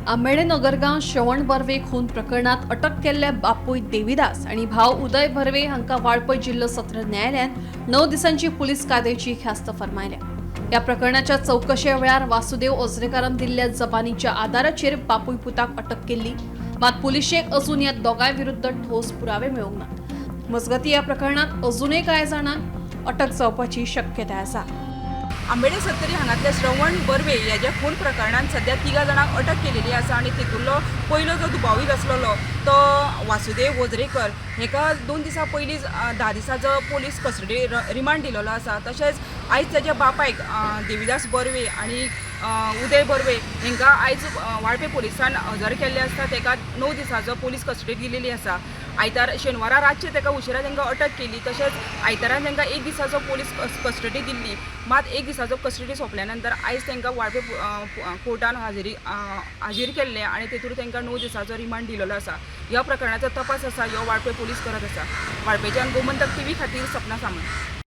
आंबेडे नगरगाव श्रवण बर्वे खून प्रकरणात अटक केल्ले बापूय देविदास आणि भाव उदय बर्वे हांकां वाळपय जिल्लो सत्र न्यायालयान 9 दिसांची पुलीस कायद्याची ख्यास्त फरमायल्या। या प्रकरणाच्या चौकशे वेळार वासुदेव ओझरेकारान दिल्ल्या जबानीच्या आधाराचेर बापूय पुताक अटक केल्ली, मात पुलिशेक अजून ह्या दोगांय विरुद्ध ठोस पुरावे मेळूंक नात। मजगती या प्रकरणात अजूनय कांय जाणांक अटक जावपाची शक्यताय आसा। आंबेडे सत्तरी हांगातल्या श्रवण बर्वे ह्या खून प्रकरणात सध्या 3 जाणांक अटक केलेली आसा आणि तितूंतलो पयलो जो दुबावीत आसलेलो तो वासुदेव ओझरेकर हेका 2 दिसां पयलींच 10 दिसांचो पोलीस कस्टडी रिमांड दिलेलो आसा। तशेंच आयज ताच्या बापायक देविदास बर्वे आणि उदय बर्वे हांकां आयज वाळपय पुलिसान हजर केल्ले आसता। ताका 9 दिसांचो पोलीस कस्टडी दिलेली आसा। आयतार शेनवारा रातचे ताका उशिरा तांकां अटक केली। तशेंच आयतारान तांकां 1 दिसाचो पोलीस कस्टडी दिल्ली, मात 1 दिसाचो कस्टडी सोंपल्या नंतर आयज तांकां वाळपय कोर्टान हाजीर केल्ले आणि तेतूर तांकां 9 दिसाचो रिमांड दिलेलो आसा। ह्या प्रकरणाचो तपास आसा ह्यो वाळपय पुलीस करत आसा। वाळपयच्यान गोमंतक TV खातीर सपना सामंत।